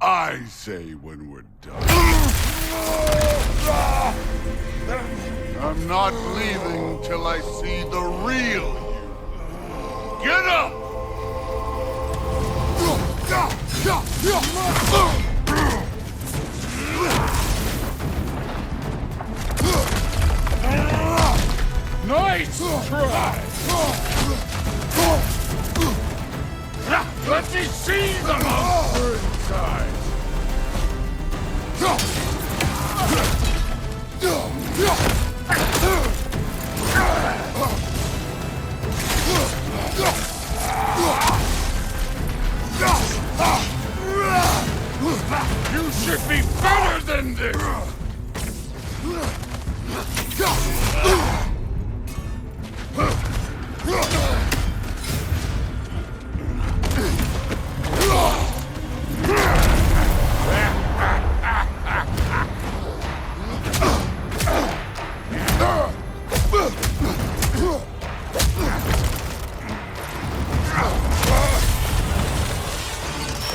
I say when we're done. I'm not leaving till I see the real you. Get up! Nice try! Let me see the monster inside! You should be better than this!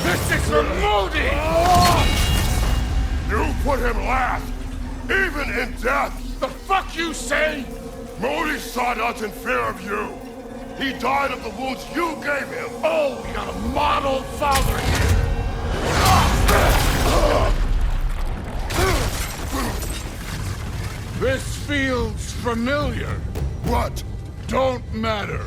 This is for Modi! You put him last, even in death! The fuck you say? Modi sought us in fear of you. He died of the wounds you gave him. Oh, we got a model father here. This feels familiar. What? Don't matter.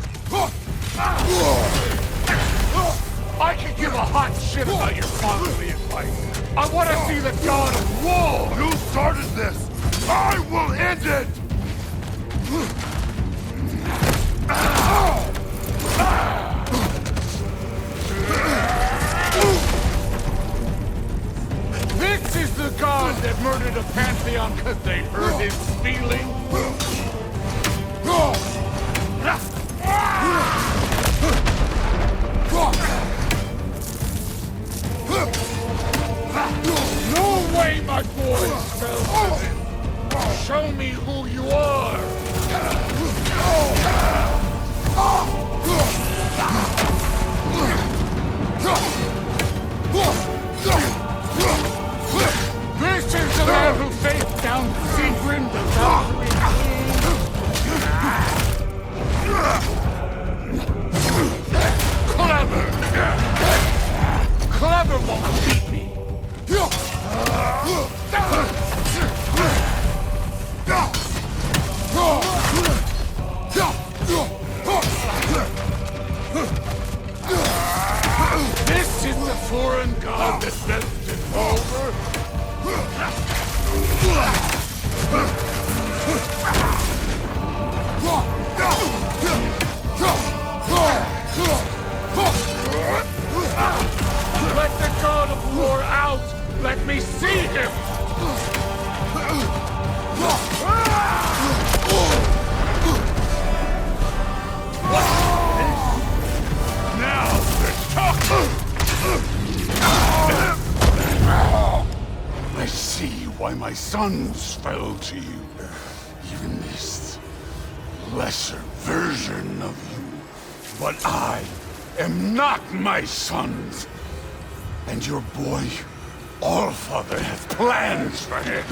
I can give a hot shit about your fatherly advice. I want to see the god of war. You started this. I will end it. This is the god that murdered a pantheon because they hurt his feelings? No way my boys fell to this! Show me who you are! This is the man who faced down Siegfried the Valkyrie Clever! Clever won't beat me! This is the foreign god that bent it over. Let the god of war out! Let me see him! Now let's talk! I see why my sons fell to you. Even this lesser version of you. But I am not my sons. And your boy, Allfather, has plans for him.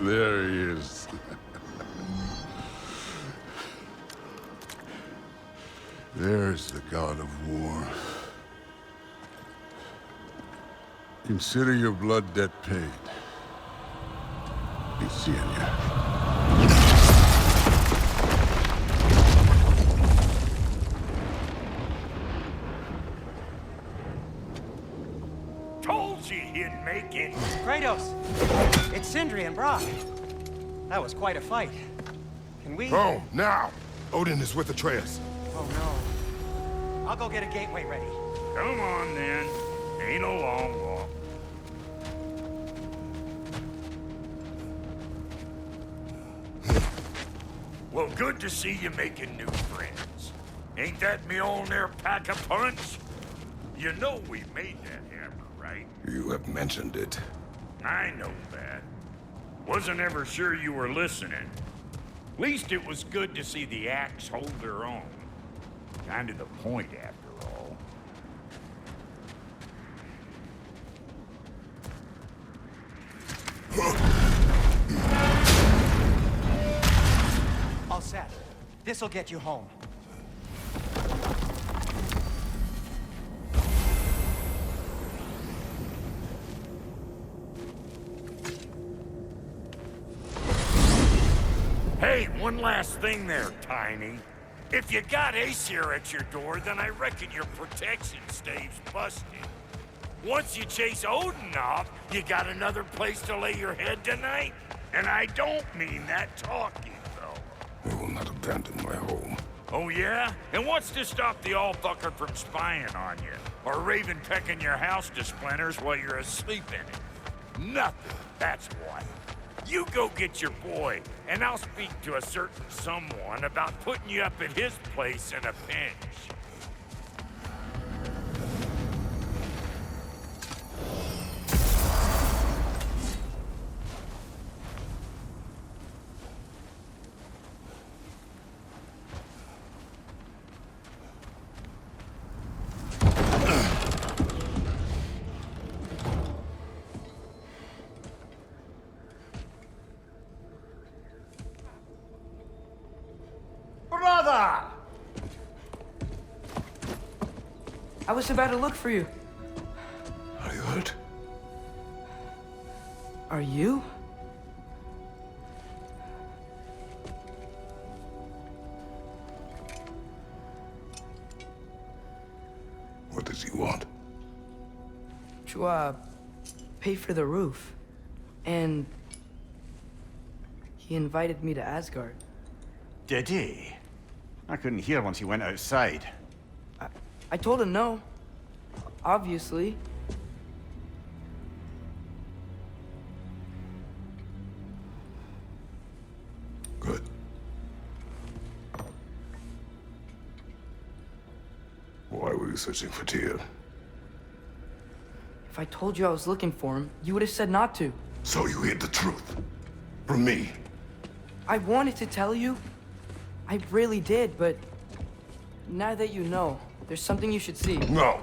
There he is. There's the god of war. Consider your blood debt paid. Be seeing ya. Told you he'd make it. Kratos, it's Sindri and Brock. That was quite a fight. Can we... Oh, now! Odin is with Atreus. Oh, no. I'll go get a gateway ready. Come on, then. Ain't a long walk. Well, good to see you making new friends. Ain't that Mjolnir pack a punch? You know we made that hammer, right? You have mentioned it. I know that. Wasn't ever sure you were listening. Least it was good to see the axe hold their own. Kind of the point, after all. All set. This'll get you home. Hey, one last thing there, Tiny. If you got Aesir at your door, then I reckon your protection stave's busted. Once you chase Odin off, you got another place to lay your head tonight? And I don't mean that talking, though. I will not abandon my home. Oh, yeah? And what's to stop the all-fucker from spying on you? Or Raven pecking your house to splinters while you're asleep in it? Nothing, that's what. You go get your boy, and I'll speak to a certain someone about putting you up at his place in a pinch. Brother! I was about to look for you. Are you hurt? Are you? What does he want? To, pay for the roof. And he invited me to Asgard. Did he? I couldn't hear once he went outside. I told him no. Obviously. Good. Why were you searching for Tyr? If I told you I was looking for him, you would have said not to. So you hid the truth. From me. I wanted to tell you. I really did, but now that you know, there's something you should see. No.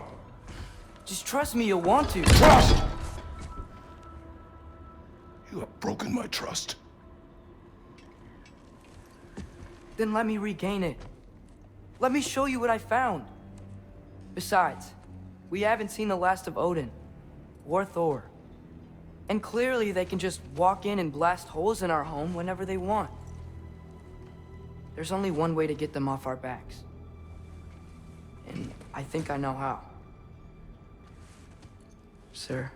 Just trust me, you'll want to. Trust! You have broken my trust. Then let me regain it. Let me show you what I found. Besides, we haven't seen the last of Odin. Or Thor. And clearly they can just walk in and blast holes in our home whenever they want. There's only one way to get them off our backs. And I think I know how. Sir.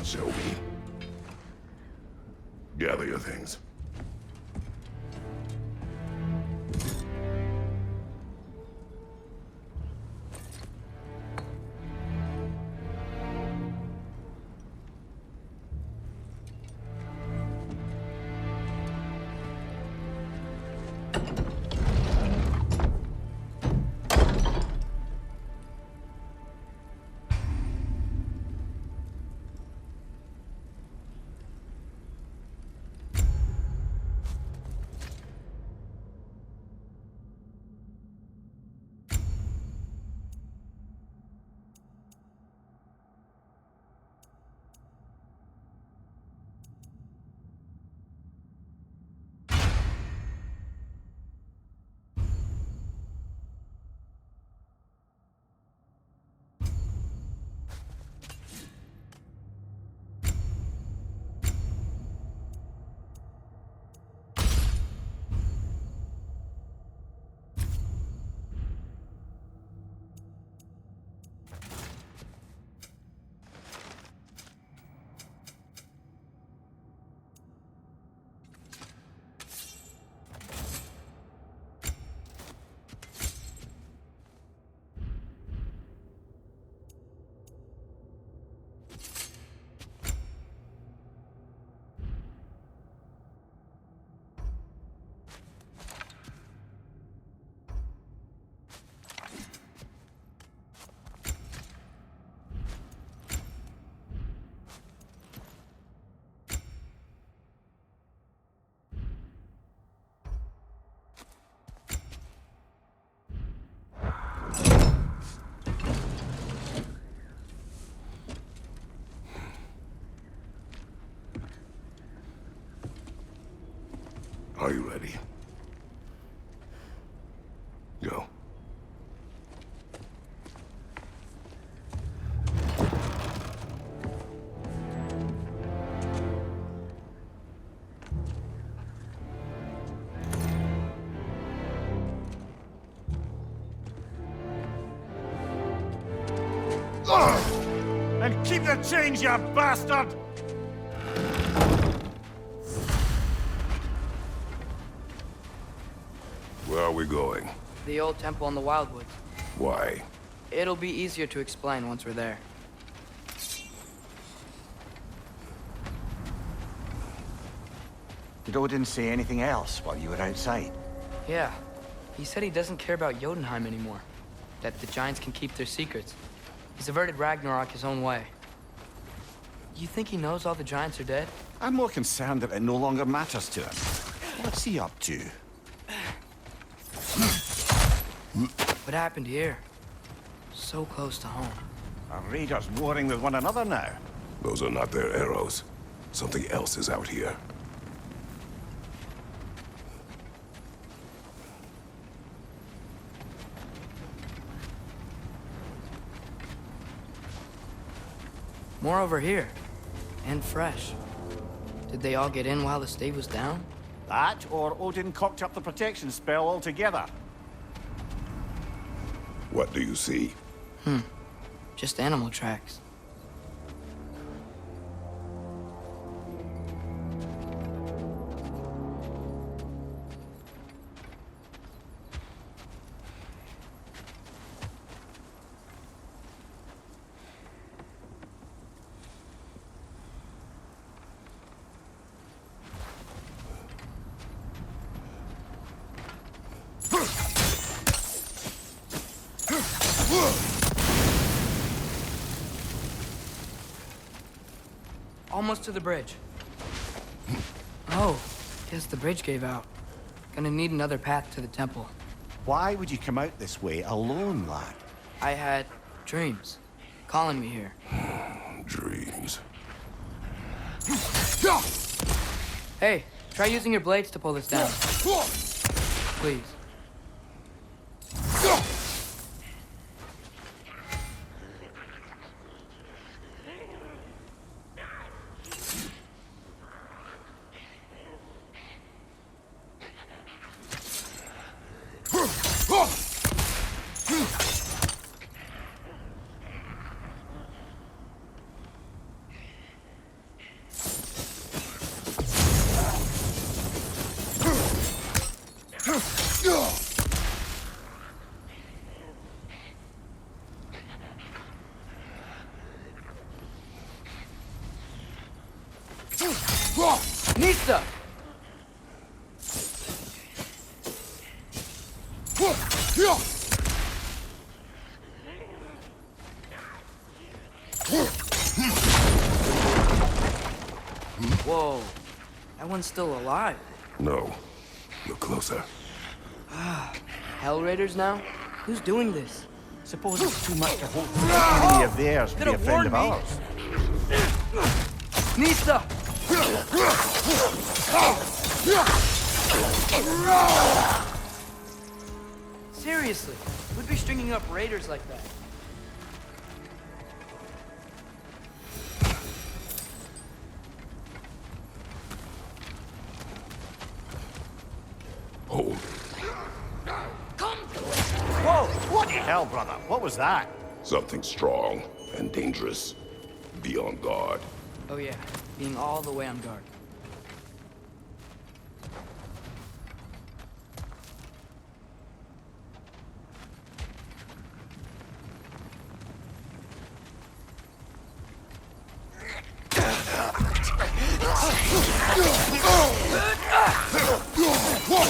Show me. Gather your things. Are you ready? Go. And keep the change, you bastard! Where are we going? The old temple in the Wildwoods. Why? It'll be easier to explain once we're there. Did Odin say anything else while you were outside? Yeah. He said he doesn't care about Jotunheim anymore. That the giants can keep their secrets. He's averted Ragnarok his own way. You think he knows all the giants are dead? I'm more concerned that it no longer matters to him. What's he up to? What happened here? So close to home. Are raiders warring with one another now? Those are not their arrows. Something else is out here. More over here. And fresh. Did they all get in while the stave was down? That, or Odin cocked up the protection spell altogether. What do you see? Just animal tracks. Almost to the bridge. Oh, guess the bridge gave out. Gonna need another path to the temple. Why would you come out this way alone, lad? I had dreams calling me here. Dreams. Hey, try using your blades to pull this down. Please. Nista! Whoa, that one's still alive. No. Look closer. Hell Raiders now? Who's doing this? Suppose it's too much to hope for an enemy of theirs to be a Could've friend of warned ours. Nista! Seriously, who'd be stringing up raiders like that? Hold. Whoa! What the hell, brother? What was that? Something strong and dangerous. Be on guard. Oh yeah, being all the way on guard.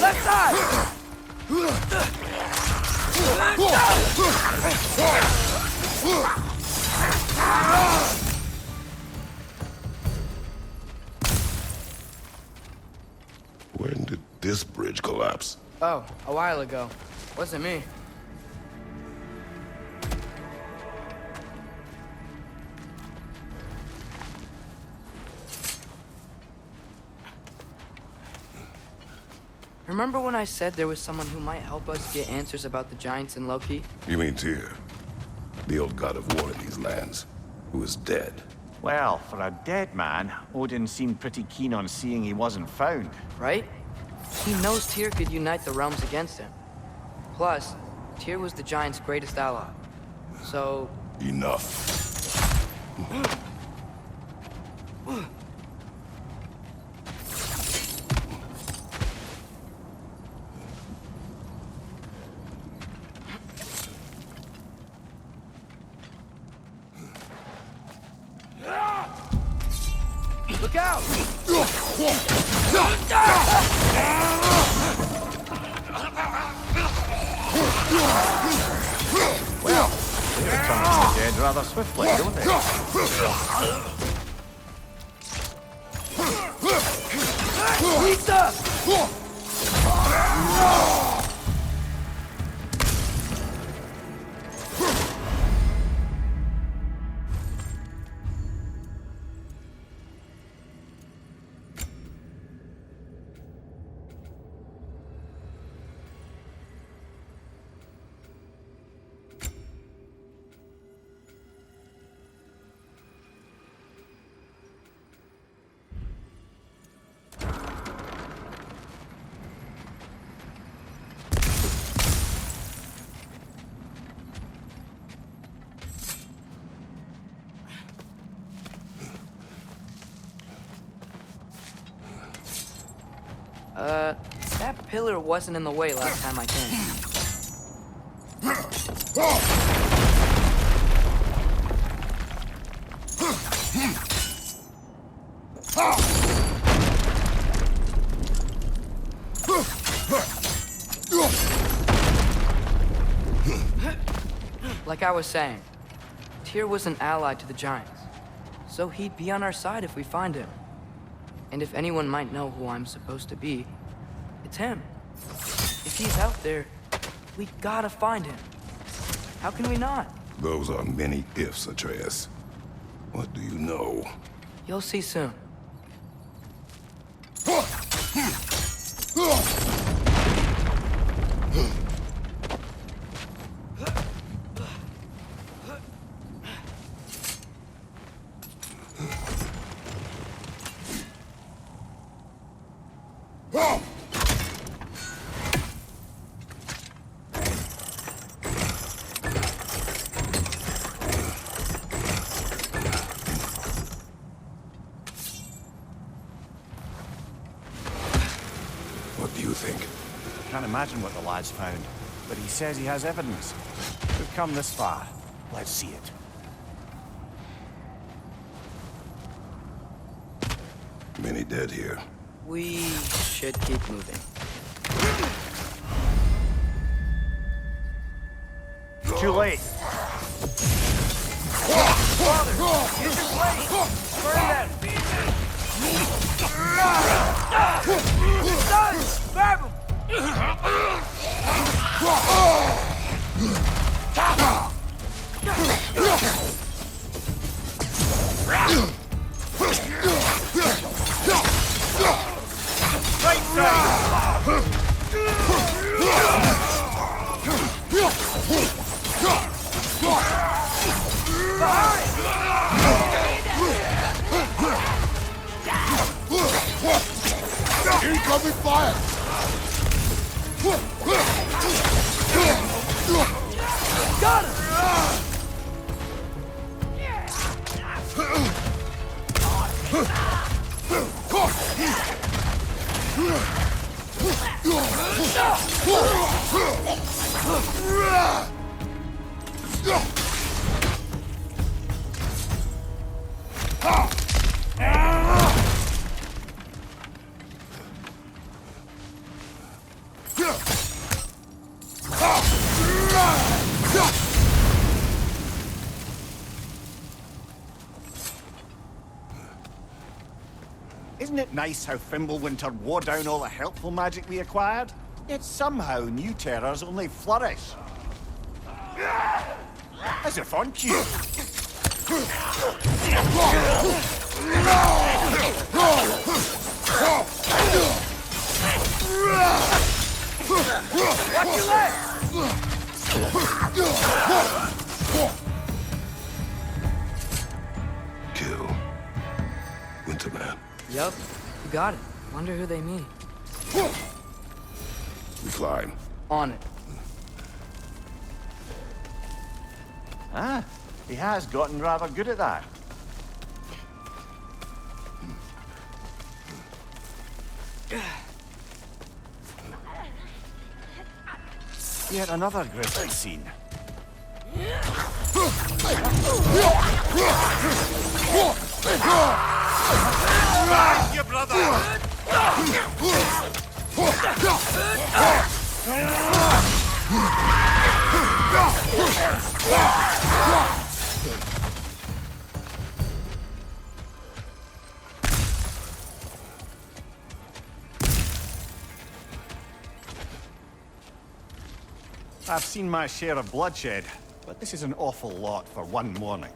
Left side! When did this bridge collapse? Oh, a while ago. Wasn't me. Remember when I said there was someone who might help us get answers about the giants in Loki? You mean Tyr, the old god of war in these lands, who is dead? Well, for a dead man, Odin seemed pretty keen on seeing he wasn't found. Right? He knows Tyr could unite the realms against him. Plus, Tyr was the giant's greatest ally. So... Enough. Look out! Well, they return from the dead rather swiftly, don't they? Lisa! That pillar wasn't in the way last time I came. Like I was saying, Tyr was an ally to the giants, so he'd be on our side if we find him. And if anyone might know who I'm supposed to be, it's him. If he's out there, we gotta find him. How can we not? Those are many ifs, Atreus. What do you know? You'll see soon. What do you think? Can't imagine what the lad's found, but he says he has evidence. We've come this far. Let's see it. Many dead here. We should keep moving. Too late. Father, use your blade! Burn them! Sons! Grab him! Right side! Incoming fire! Got him! Isn't it nice how Fimbulwinter wore down all the helpful magic we acquired? Yet somehow new terrors only flourish. As if on cue. Winterman. Yup, you got it. Wonder who they mean. We climb. On it. Ah, he has gotten rather good at that. Yet another grisly scene. Thank you, brother! I've seen my share of bloodshed, but this is an awful lot for one morning.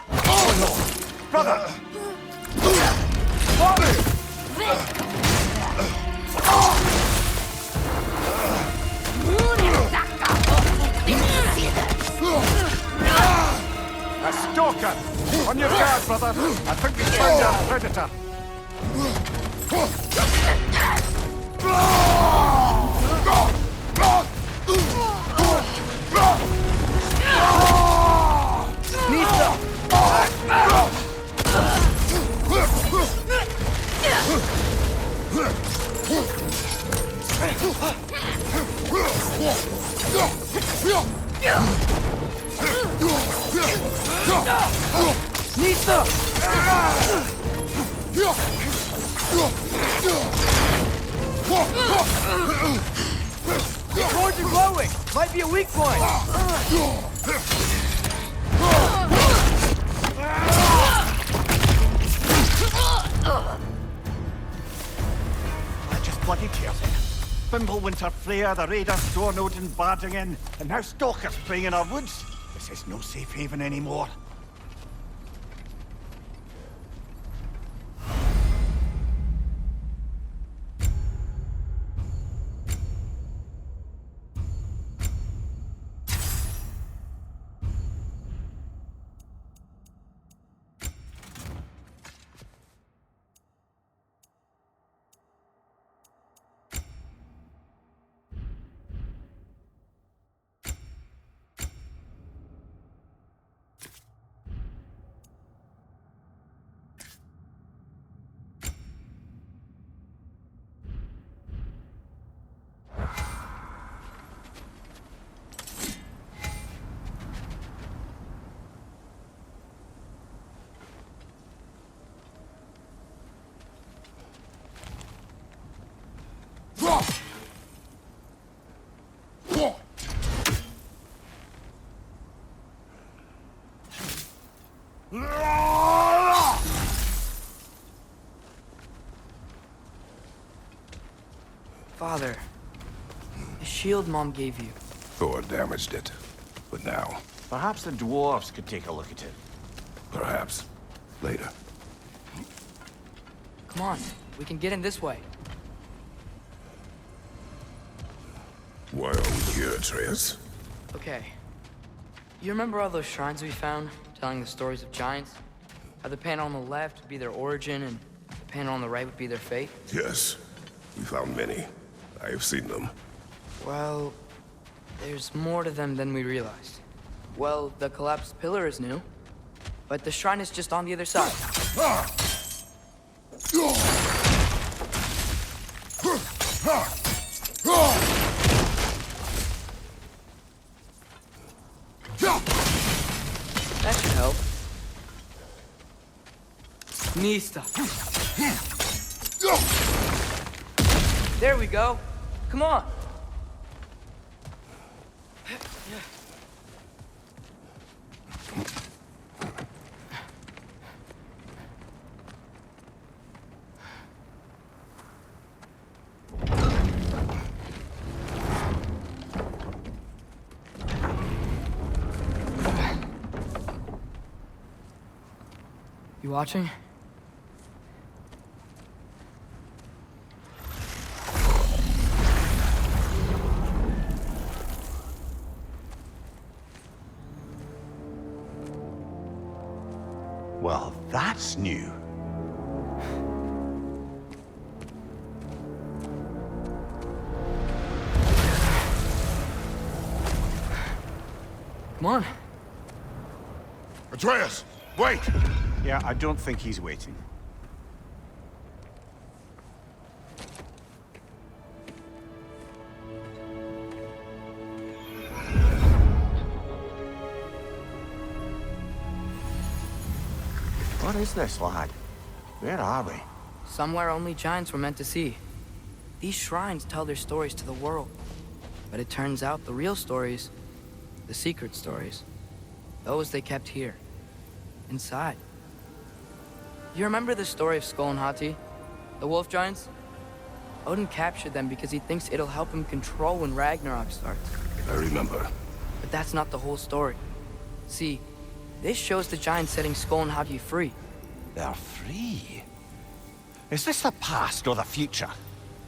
Oh no! Brother! A stalker! On your guard, brother! I think we found our predator! The cords are glowing! Might be a weak point! I just bloody killed him. Fimbulwinter, Freya, the Raiders, Stornode and barging in, and now stalkers preying in our woods. This is no safe haven anymore. Father, the shield Mom gave you. Thor damaged it. But now, Perhaps the dwarves could take a look at it. perhaps, later. Come on, we can get in this way. Why are we here, Atreus? Okay. You remember all those shrines we found, telling the stories of giants? How the panel on the left would be their origin, and the panel on the right would be their fate? Yes. We found many. I have seen them. Well, there's more to them than we realized. Well, the collapsed pillar is new, but the shrine is just on the other side. That should help. Nista. There we go. Come on. You watching? Well, that's new. Come on. Atreus, wait! Yeah, I don't think he's waiting. What is this, lad? Where are we? Somewhere only giants were meant to see. These shrines tell their stories to the world. But it turns out the real stories, the secret stories, those they kept here, inside. You remember the story of Skull and Hati? The wolf giants? Odin captured them because he thinks it'll help him control when Ragnarok starts. I remember. But that's not the whole story. See, this shows the giants setting Skull and Hati free. They're free. Is this the past or the future?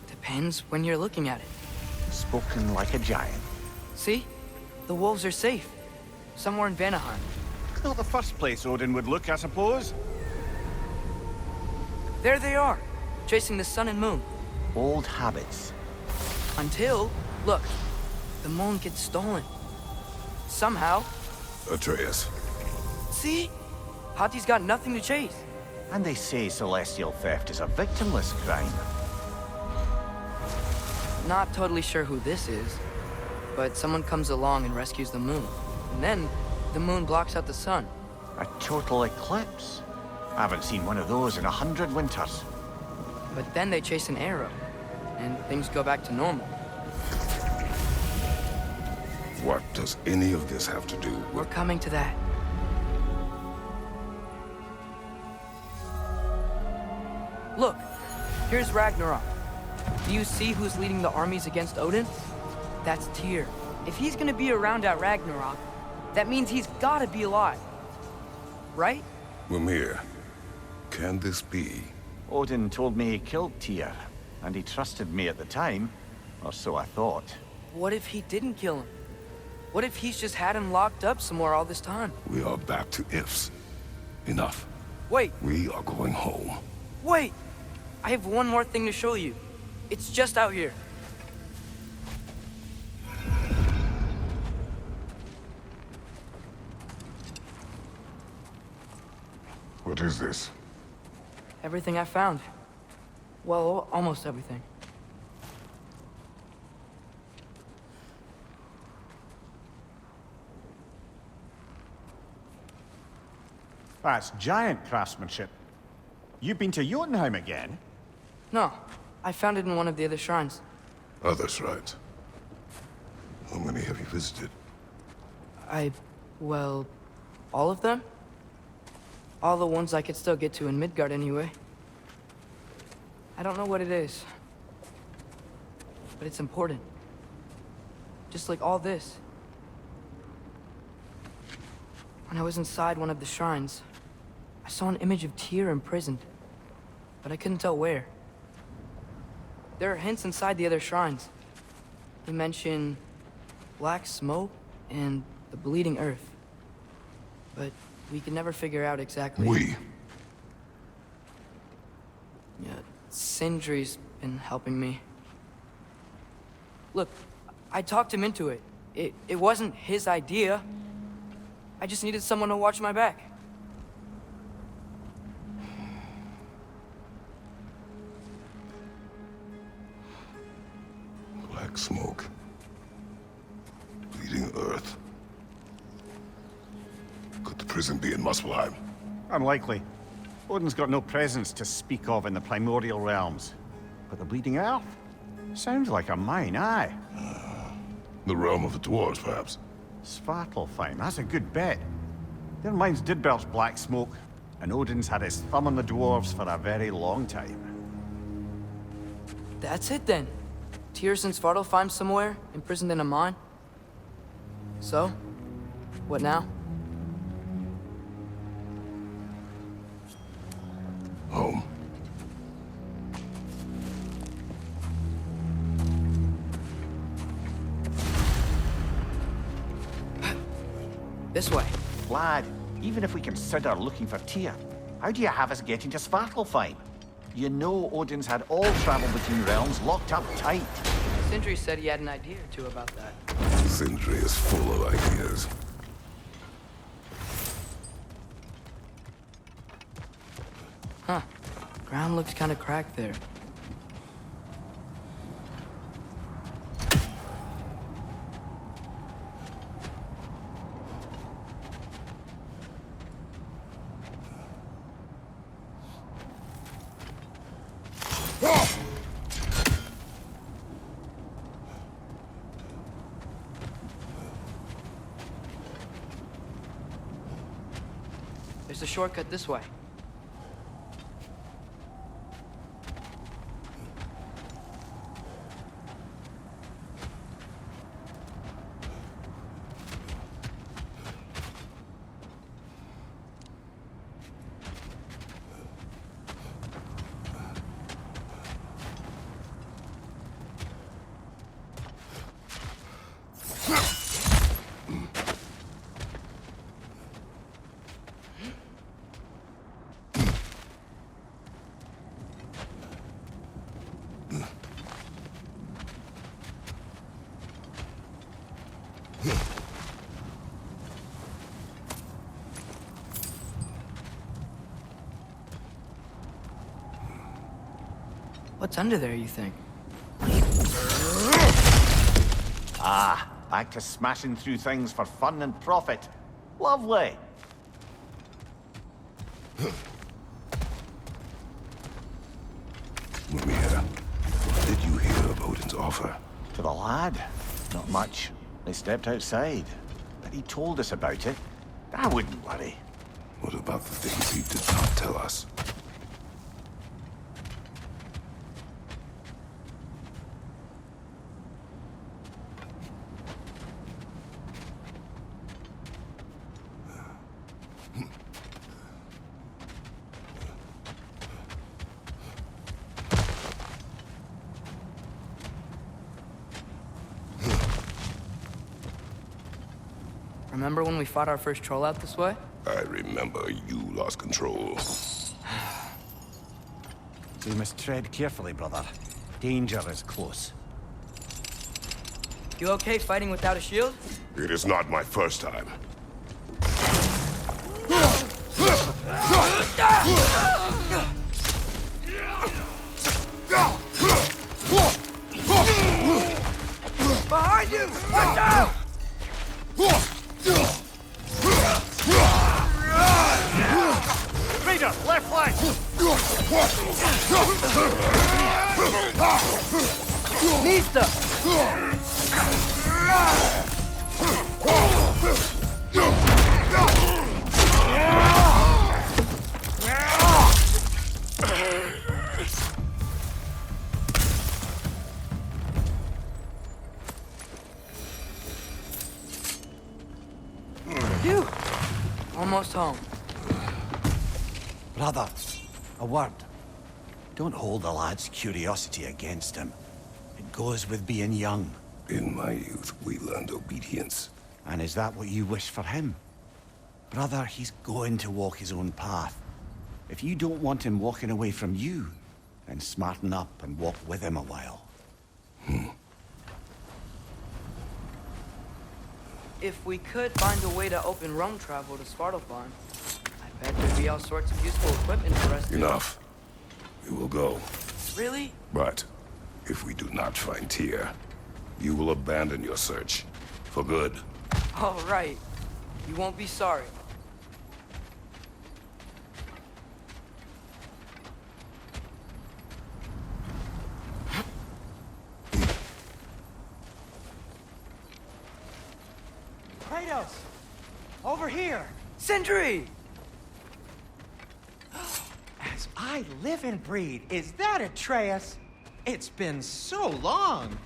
Depends when you're looking at it. Spoken like a giant. See? The wolves are safe. Somewhere in Vanaheim. Not the first place Odin would look, I suppose. There they are, chasing the sun and moon. Old habits. Until, look, the moon gets stolen. Somehow. Atreus. See? Hati's got nothing to chase. And they say celestial theft is a victimless crime. Not totally sure who this is, but someone comes along and rescues the moon. And then, the moon blocks out the sun. A total eclipse. I haven't seen one of those in 100 winters. But then they chase an arrow, and things go back to normal. What does any of this have to do We're with... coming to that. Look, here's Ragnarok. Do you see who's leading the armies against Odin? That's Tyr. If he's gonna be around at Ragnarok, that means he's gotta be alive. Right? Mimir, can this be? Odin told me he killed Tyr, and he trusted me at the time, or so I thought. What if he didn't kill him? What if he's just had him locked up somewhere all this time? We are back to ifs. Enough. Wait, We are going home. wait! I have one more thing to show you. It's just out here. What is this? Everything I found. Well, almost everything. That's giant craftsmanship. You've been to Jotunheim again? No, I found it in one of the other shrines. Other shrines. How many have you visited? Well, all of them? All the ones I could still get to in Midgard anyway. I don't know what it is. But it's important. Just like all this. When I was inside one of the shrines, I saw an image of Tyr imprisoned. But I couldn't tell where. There are hints inside the other shrines. They mention black smoke and the bleeding earth. But we could never figure out exactly... We. Yeah, Sindri's been helping me. Look, I talked him into it. It wasn't his idea. I just needed someone to watch my back. Black smoke. Bleeding earth. Could the prison be in Muspelheim? Unlikely. Odin's got no presence to speak of in the primordial realms. But the Bleeding Earth? Sounds like a mine, aye. The realm of the dwarves, perhaps. Svartalfheim, that's a good bet. Their mines did belch black smoke, and Odin's had his thumb on the dwarves for a very long time. That's it then. Tyr's in Svartalfheim somewhere, imprisoned in a mine. So, what now? Home. This way. Lad, even if we consider looking for Tyr, how do you have us getting to Svartalfheim? You know Odin's had all travel between realms locked up tight. Sindri said he had an idea or two about that. Sindri is full of ideas. Huh. Ground looks kind of cracked there. There's a shortcut this way. What's under there, you think? Ah, back to smashing through things for fun and profit. Lovely. Mimir, what did you hear of Odin's offer? To the lad? Not much. They stepped outside. But he told us about it. I wouldn't worry. What about the things he did not tell us? Remember when we fought our first troll out this way? I remember you lost control. We must tread carefully, brother. Danger is close. You okay fighting without a shield? It is not my first time. Behind you! Watch out! Raider, left flank! Nista! Phew! Almost home. Brother, a word. Don't hold the lad's curiosity against him. It goes with being young. In my youth, we learned obedience. And is that what you wish for him? Brother, he's going to walk his own path. If you don't want him walking away from you, then smarten up and walk with him a while. If we could find a way to open roam travel to Svartalfheim, I bet there'd be all sorts of useful equipment for us to... Enough. We will go. Really? But if we do not find Tyr, you will abandon your search. For good. All right. You won't be sorry. Kratos! Over here! Sindri! As I live and breathe, is that Atreus? It's been so long!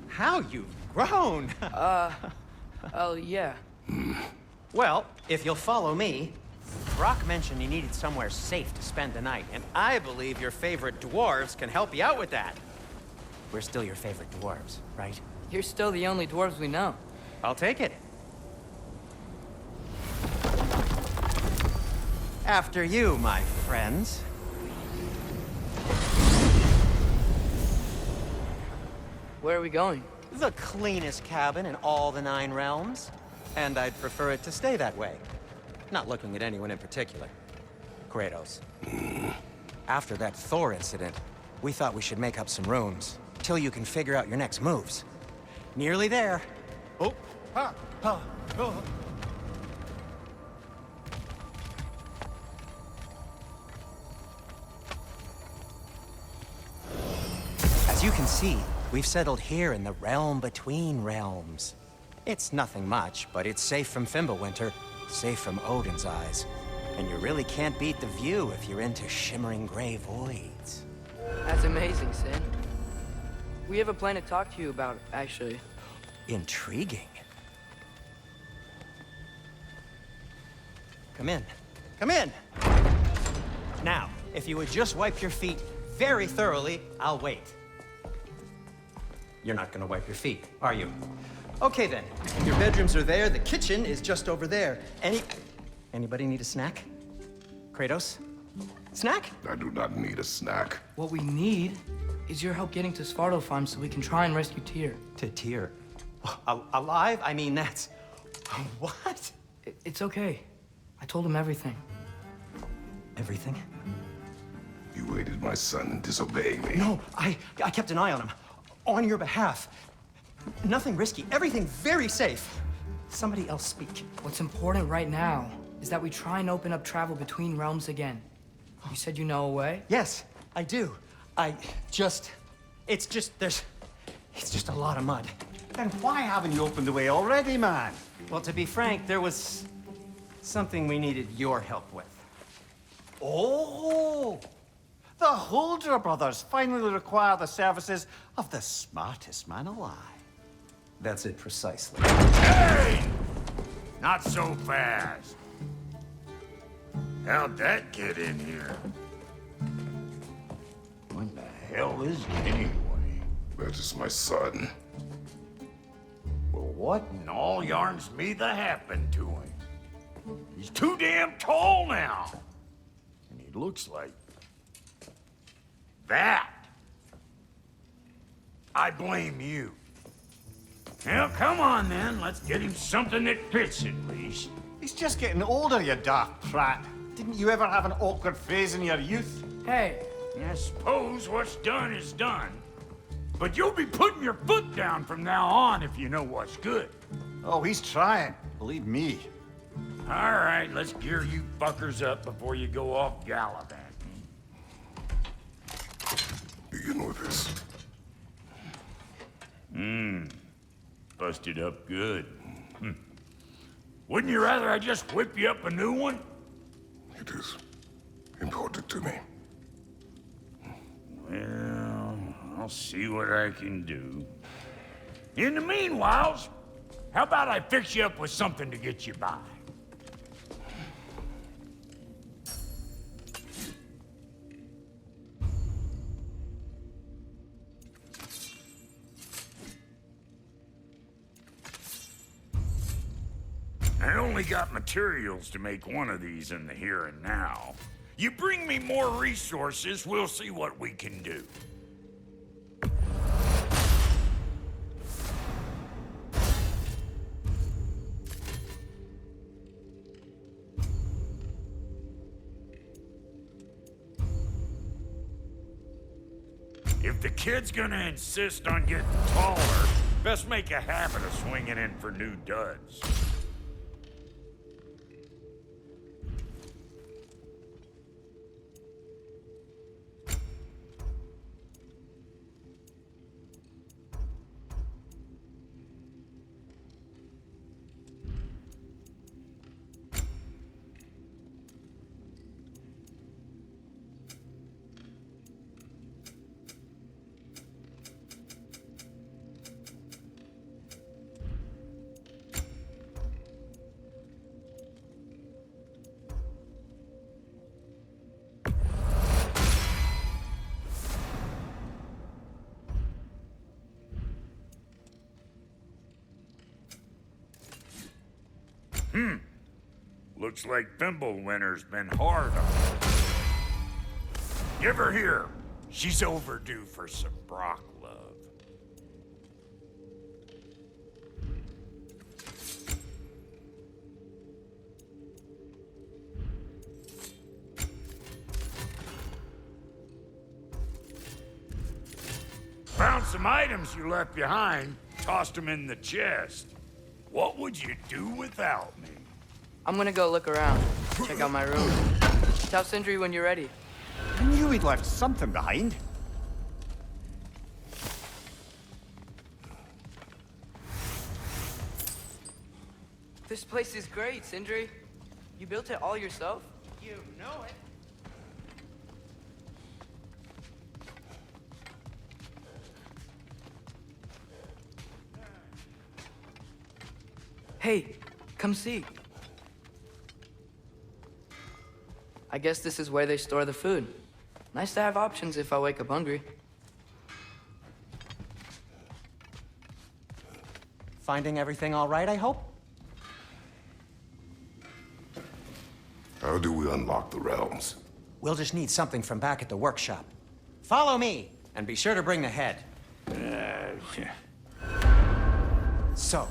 How you've grown! Oh, yeah. Well, if you'll follow me, Brock mentioned you needed somewhere safe to spend the night, and I believe your favorite dwarves can help you out with that. We're still your favorite dwarves, right? You're still the only dwarves we know. I'll take it. After you, my friends. Where are we going? The cleanest cabin in all the 9 realms. And I'd prefer it to stay that way. Not looking at anyone in particular. Kratos. After that Thor incident, we thought we should make up some rooms, till you can figure out your next moves. Nearly there. Oh, ha, ha, oh. As you can see, we've settled here in the realm between realms. It's nothing much, but it's safe from Fimbulwinter, safe from Odin's eyes. And you really can't beat the view if you're into shimmering gray voids. That's amazing, Sin. We have a plan to talk to you about, actually. Intriguing. Come in. Come in! Now, if you would just wipe your feet very thoroughly, I'll wait. You're not gonna wipe your feet, are you? Okay then. Your bedrooms are there, the kitchen is just over there. Anybody need a snack? Kratos? Snack? I do not need a snack. What we need is your help getting to Svartalfheim so we can try and rescue Tyr. To Tyr. Alive? I mean, that's... What? It's okay. I told him everything. Everything? You aided my son in disobeying me. No, I kept an eye on him. On your behalf. Nothing risky. Everything very safe. Somebody else speak. What's important right now is that we try and open up travel between realms again. You said you know a way? Yes, I do. It's just a lot of mud. Then why haven't you opened the way already, man? Well, to be frank, there was something we needed your help with. Oh! The Holder brothers finally require the services of the smartest man alive. That's it precisely. Hey! Not so fast. How'd that get in here? What the hell is it anyway? That is my son. Well, what in all yarns me that happened to him? He's too damn tall now. And he looks like... that. I blame you. Well, come on then. Let's get him something that fits at least. He's just getting older, you daft prat. Didn't you ever have an awkward phase in your youth? Hey, I suppose what's done is done. But you'll be putting your foot down from now on if you know what's good. Oh, he's trying. Believe me. All right, let's gear you fuckers up before you go off gallivanting. Begin with this. Busted up good. Wouldn't you rather I just whip you up a new one? It is important to me. Well, I'll see what I can do. In the meanwhile, how about I fix you up with something to get you by? I only got materials to make one of these in the here and now. You bring me more resources, we'll see what we can do. If the kid's gonna insist on getting taller, best make a habit of swinging in for new duds. Looks like Fimbulwinter's been hard on her. Give her here. She's overdue for some Brock love. found some items you left behind, tossed them in the chest. What would you do without me? I'm gonna go look around, check out my room. Tell Sindri when you're ready. I knew we'd left something behind. This place is great, Sindri. You built it all yourself? You know it. Hey, come see. I guess this is where they store the food. Nice to have options if I wake up hungry. Finding everything all right, I hope? How do we unlock the realms? We'll just need something from back at the workshop. Follow me, and be sure to bring the head. So,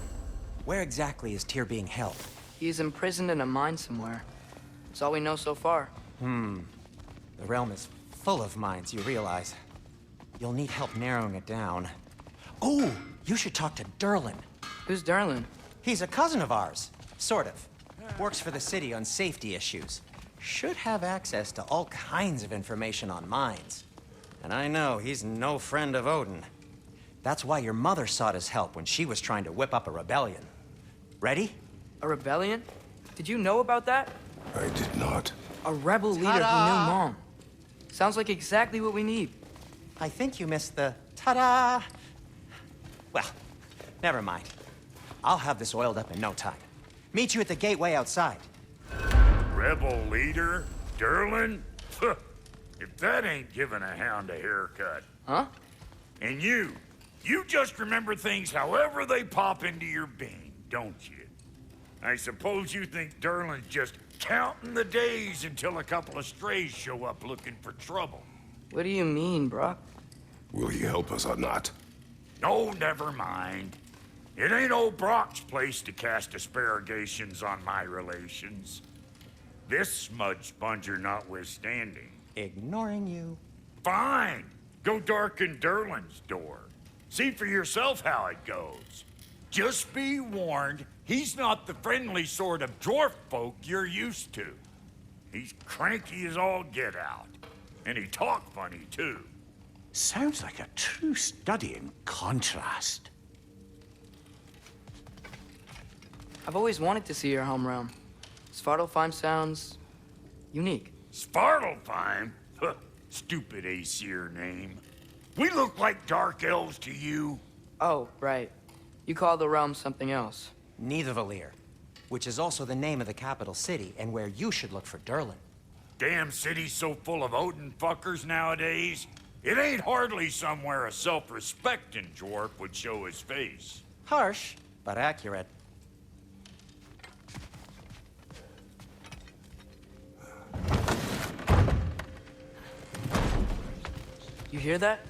where exactly is Tyr being held? He's imprisoned in a mine somewhere. That's all we know so far. The realm is full of mines, you realize. You'll need help narrowing it down. Oh, you should talk to Durlin. Who's Darlin? He's a cousin of ours, sort of. Works for the city on safety issues. Should have access to all kinds of information on mines. And I know he's no friend of Odin. That's why your mother sought his help when she was trying to whip up a rebellion. Ready? A rebellion? Did you know about that? I did not. A rebel leader who knew Mom. Sounds like exactly what we need. I think you missed the ta-da. Well, never mind. I'll have this oiled up in no time. Meet you at the gateway outside. Rebel leader? Durlin? If that ain't giving a hound a haircut. Huh? And you just remember things however they pop into your being, don't you? I suppose you think Durlin's just counting the days until a couple of strays show up looking for trouble. What do you mean, Brock? Will he help us or not? No, never mind. It ain't old Brock's place to cast aspersions on my relations. This smudge sponger notwithstanding. Ignoring you. Fine. Go darken Durlin's door. See for yourself how it goes. Just be warned, he's not the friendly sort of dwarf folk you're used to. He's cranky as all get out. And he talk funny, too. Sounds like a true study in contrast. I've always wanted to see your home realm. Svartalfheim sounds unique. Svartalfheim? Huh, stupid Aesir name. We look like dark elves to you. Oh, right. You call the realm something else. Nidavellir, which is also the name of the capital city and where you should look for Durlin. Damn city's so full of Odin fuckers nowadays. It ain't hardly somewhere a self-respecting dwarf would show his face. Harsh, but accurate. You hear that?